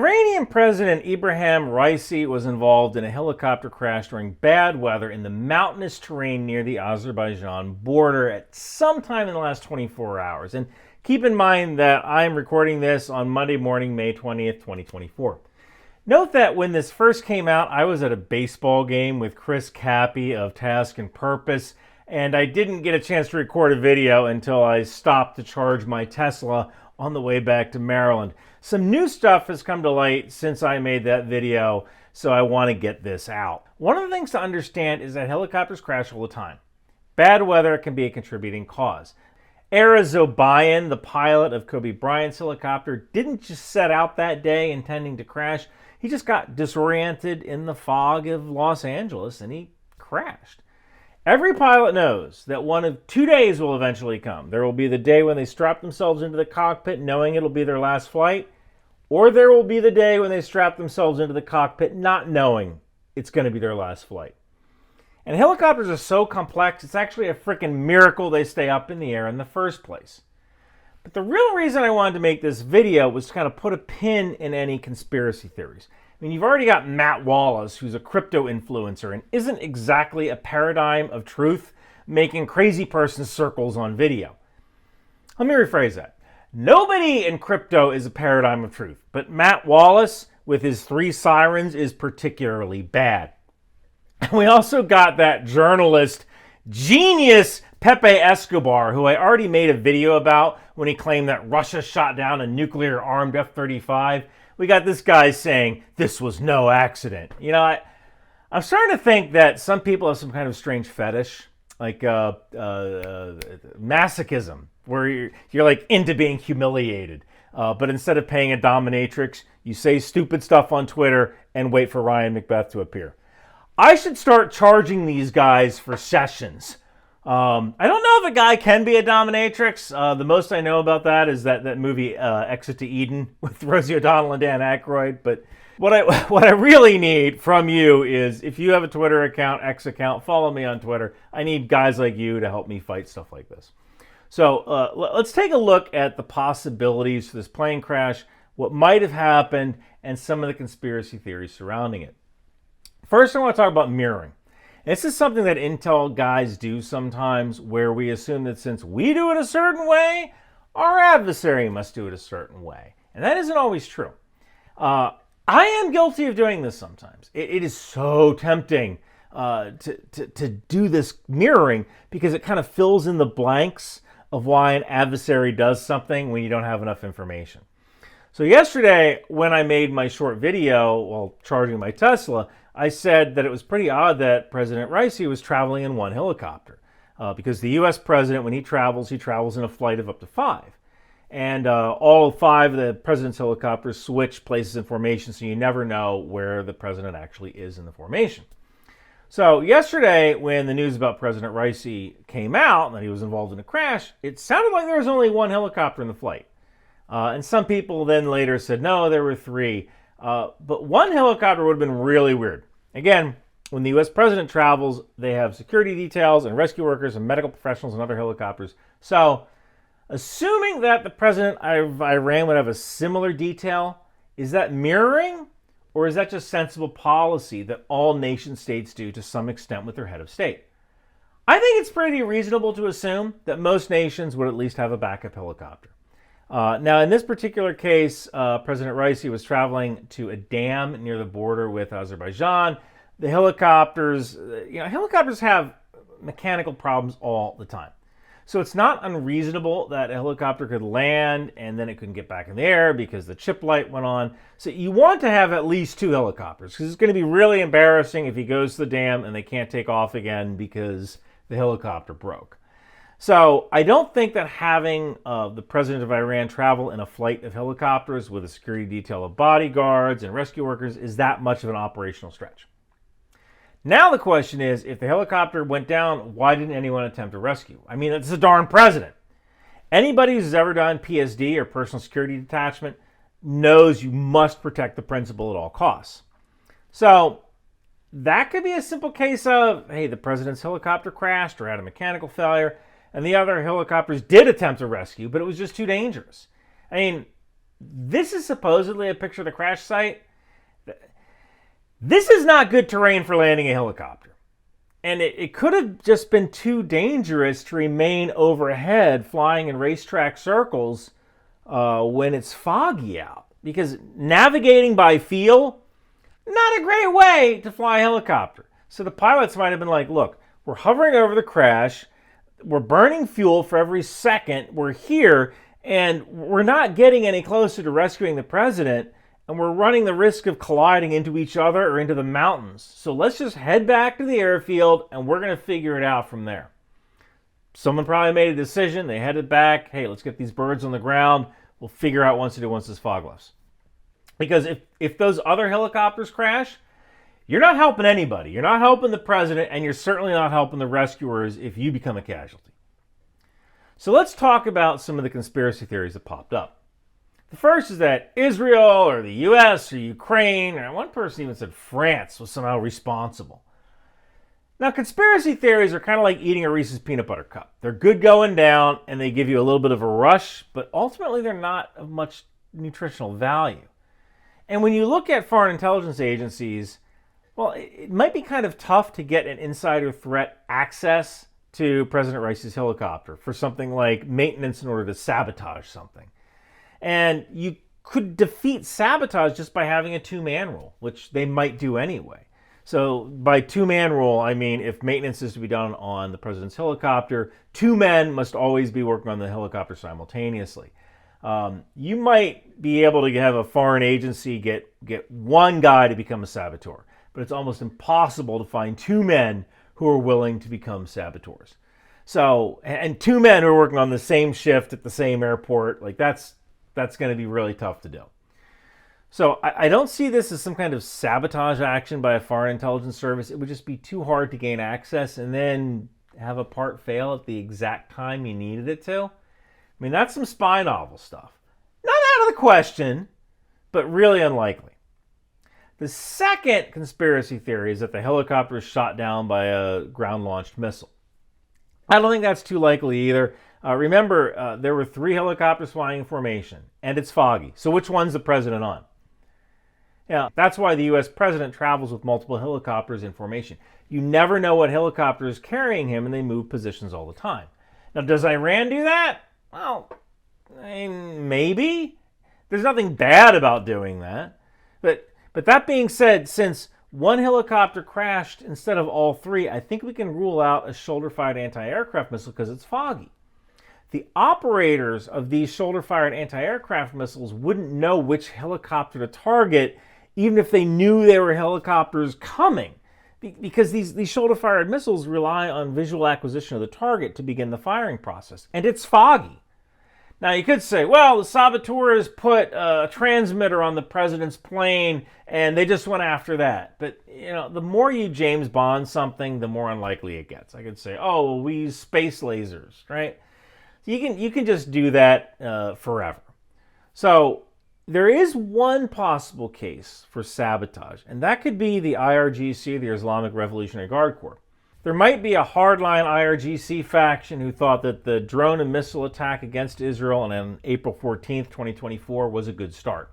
Iranian President Ebraham Raisi was involved in a helicopter crash during bad weather in the mountainous terrain near the Azerbaijan border at some time in the last 24 hours. And keep in mind that I'm recording this on Monday morning, May 20th, 2024. Note that when this first came out, I was at a baseball game with Chris Cappy of Task and Purpose, and I didn't get a chance to record a video until I stopped to charge my Tesla on the way back to Maryland. Some new stuff has come to light since I made that video, so I want to get this out. One of the things to understand is that helicopters crash all the time. Bad weather can be a contributing cause. Ara Zobayan, the pilot of Kobe Bryant's helicopter, didn't just set out that day intending to crash. He just got disoriented in the fog of Los Angeles and he crashed. Every pilot knows that one of 2 days will eventually come. There will be the day when they strap themselves into the cockpit knowing it'll be their last flight, or there will be the day when they strap themselves into the cockpit not knowing it's going to be their last flight. And helicopters are so complex, it's actually a freaking miracle they stay up in the air in the first place. But the real reason I wanted to make this video was to kind of put a pin in any conspiracy theories. I mean, you've already got Matt Wallace, who's a crypto influencer and isn't exactly a paradigm of truth, making crazy person circles on video. Let me rephrase that. Nobody in crypto is a paradigm of truth, but Matt Wallace, with his 3 sirens, is particularly bad. And we also got that journalist, genius Pepe Escobar, who I already made a video about when he claimed that Russia shot down a nuclear-armed F-35. We got this guy saying this was no accident. You know, I'm starting to think that some people have some kind of strange fetish, like masochism, where you're like into being humiliated. But instead of paying a dominatrix, you say stupid stuff on Twitter and wait for Ryan Macbeth to appear. I should start charging these guys for sessions. I don't know if a guy can be a dominatrix. The most I know about that is that movie Exit to Eden with Rosie O'Donnell and Dan Aykroyd. But what I really need from you is, if you have a Twitter account, X account, follow me on Twitter. I need guys like you to help me fight stuff like this. So let's take a look at the possibilities for this plane crash, what might have happened, and some of the conspiracy theories surrounding it. First, I want to talk about mirroring. This is something that intel guys do sometimes, where we assume that since we do it a certain way, our adversary must do it a certain way. And that isn't always true. I am guilty of doing this sometimes. It is so tempting to do this mirroring because it kind of fills in the blanks of why an adversary does something when you don't have enough information. So yesterday, when I made my short video while charging my Tesla, I said that it was pretty odd that President Raisi was traveling in one helicopter. Because the U.S. president, when he travels in a flight of up to 5. And all 5 of the president's helicopters switch places in formation, so you never know where the president actually is in the formation. So yesterday, when the news about President Raisi came out, and that he was involved in a crash, it sounded like there was only 1 helicopter in the flight. And some people then later said, no, there were 3. But 1 helicopter would have been really weird. Again, when the U.S. president travels, they have security details and rescue workers and medical professionals and other helicopters. So, assuming that the president of Iran would have a similar detail, is that mirroring? Or is that just sensible policy that all nation states do to some extent with their head of state? I think it's pretty reasonable to assume that most nations would at least have a backup helicopter. Now, in this particular case, President Raisi was traveling to a dam near the border with Azerbaijan. The helicopters, helicopters have mechanical problems all the time. So it's not unreasonable that a helicopter could land and then it couldn't get back in the air because the chip light went on. So you want to have at least 2 helicopters because it's going to be really embarrassing if he goes to the dam and they can't take off again because the helicopter broke. So I don't think that having the president of Iran travel in a flight of helicopters with a security detail of bodyguards and rescue workers is that much of an operational stretch. Now the question is, if the helicopter went down, why didn't anyone attempt to rescue? I mean, it's the darn president. Anybody who's ever done PSD or personal security detachment knows you must protect the principal at all costs. So that could be a simple case of, hey, the president's helicopter crashed or had a mechanical failure, and the other helicopters did attempt to rescue, but it was just too dangerous. I mean, This is supposedly a picture of the crash site. This is not good terrain for landing a helicopter. And it could have just been too dangerous to remain overhead flying in racetrack circles when it's foggy out. Because navigating by feel, not a great way to fly a helicopter. So the pilots might have been like, look, we're hovering over the crash, we're burning fuel for every second, we're here, and we're not getting any closer to rescuing the president, and we're running the risk of colliding into each other or into the mountains. So let's just head back to the airfield, and we're going to figure it out from there. Someone probably made a decision, they headed back, hey, let's get these birds on the ground, we'll figure out once this fog lifts. Because if those other helicopters crash, you're not helping anybody. You're not helping the president, and you're certainly not helping the rescuers if you become a casualty. So let's talk about some of the conspiracy theories that popped up. The first is that Israel or the US or Ukraine, or one person even said France, was somehow responsible. Now, conspiracy theories are kind of like eating a Reese's peanut butter cup. They're good going down, and they give you a little bit of a rush, but ultimately they're not of much nutritional value. And when you look at foreign intelligence agencies, well, it might be kind of tough to get an insider threat access to President Raisi's helicopter for something like maintenance in order to sabotage something. And you could defeat sabotage just by having a two-man rule, which they might do anyway. So by two-man rule, I mean if maintenance is to be done on the president's helicopter, two men must always be working on the helicopter simultaneously. You might be able to have a foreign agency get one guy to become a saboteur, but it's almost impossible to find two men who are willing to become saboteurs. So, and two men who are working on the same shift at the same airport, like that's going to be really tough to do. So I don't see this as some kind of sabotage action by a foreign intelligence service. It would just be too hard to gain access and then have a part fail at the exact time you needed it to. I mean, that's some spy novel stuff. Not out of the question, but really unlikely. The second conspiracy theory is that the helicopter is shot down by a ground-launched missile. I don't think that's too likely either. Remember, there were 3 helicopters flying in formation, and it's foggy. So which one's the president on? Yeah, that's why the U.S. president travels with multiple helicopters in formation. You never know what helicopter is carrying him, and they move positions all the time. Now, does Iran do that? Well, I mean, maybe. There's nothing bad about doing that. But that being said, since one helicopter crashed instead of all 3, I think we can rule out a shoulder-fired anti-aircraft missile because it's foggy. The operators of these shoulder-fired anti-aircraft missiles wouldn't know which helicopter to target even if they knew there were helicopters coming, because these shoulder-fired missiles rely on visual acquisition of the target to begin the firing process, and it's foggy. Now, you could say, well, the saboteurs put a transmitter on the president's plane, and they just went after that. But, you know, the more you James Bond something, the more unlikely it gets. I could say, oh, well, we use space lasers, right? You can just do that forever. So there is one possible case for sabotage, and that could be the IRGC, the Islamic Revolutionary Guard Corps. There might be a hardline IRGC faction who thought that the drone and missile attack against Israel on April 14th, 2024 was a good start.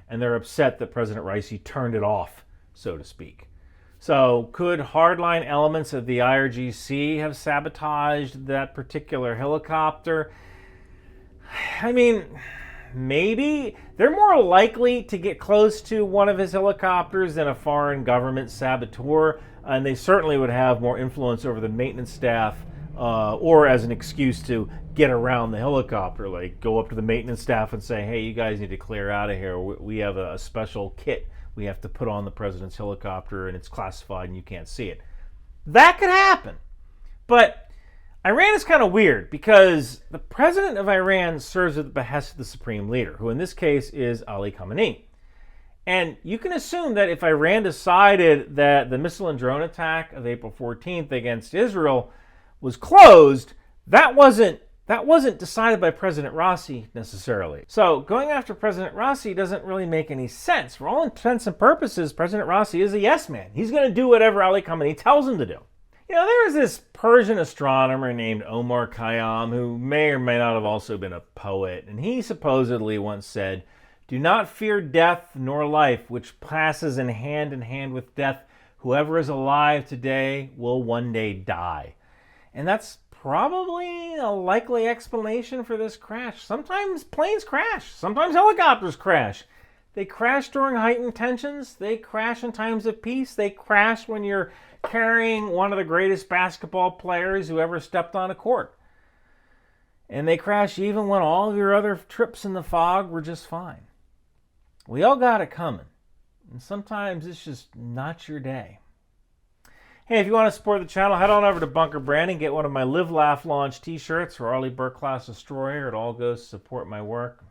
And they're upset that President Raisi turned it off, so to speak. So could hardline elements of the IRGC have sabotaged that particular helicopter? I mean, maybe. They're more likely to get close to one of his helicopters than a foreign government saboteur, and they certainly would have more influence over the maintenance staff or as an excuse to get around the helicopter, like go up to the maintenance staff and say, hey, you guys need to clear out of here. We have a special kit we have to put on the president's helicopter, and it's classified and you can't see it. That could happen. But Iran is kind of weird because the president of Iran serves at the behest of the supreme leader, who in this case is Ali Khamenei. And you can assume that if Iran decided that the missile and drone attack of April 14th against Israel was closed, that wasn't decided by President Raisi necessarily. So going after President Raisi doesn't really make any sense. For all intents and purposes, President Raisi is a yes man. He's going to do whatever Ali Khamenei tells him to do. You know, there was this Persian astronomer named Omar Khayyam who may or may not have also been a poet, and he supposedly once said, Do not fear death nor life, which passes in hand with death. Whoever is alive today will one day die. And that's probably a likely explanation for this crash. Sometimes planes crash. Sometimes helicopters crash. They crash during heightened tensions. They crash in times of peace. They crash when you're carrying one of the greatest basketball players who ever stepped on a court. And they crash even when all of your other trips in the fog were just fine. We all got it coming. And sometimes it's just not your day. Hey, if you want to support the channel, head on over to Bunker Branding, get one of my Live, Laugh, Launch t-shirts or Arleigh Burke-class Destroyer. It all goes to support my work.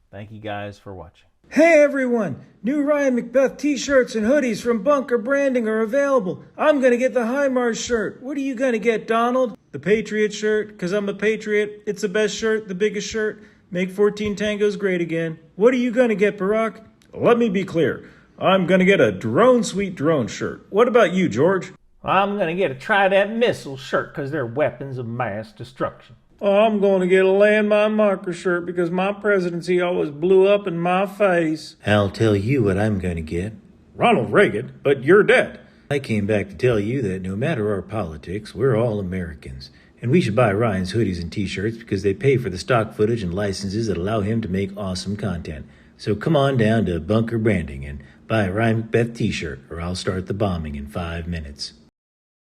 Thank you guys for watching. Hey everyone! New Ryan McBeth t-shirts and hoodies from Bunker Branding are available. I'm going to get the HIMARS shirt. What are you going to get, Donald? The Patriot shirt, because I'm a patriot. It's the best shirt, the biggest shirt. Make 14 tangos great again. What are you going to get, Barack? Let me be clear. I'm going to get a Drone Sweet Drone shirt. What about you, George? I'm going to get a Trident missile shirt because they're weapons of mass destruction. I'm going to get a Landmine Marker shirt because my presidency always blew up in my face. I'll tell you what I'm going to get. Ronald Reagan, but you're dead. I came back to tell you that no matter our politics, we're all Americans. And we should buy Ryan's hoodies and t-shirts because they pay for the stock footage and licenses that allow him to make awesome content. So come on down to Bunker Branding and buy a Ryan McBeth t-shirt or I'll start the bombing in 5 minutes.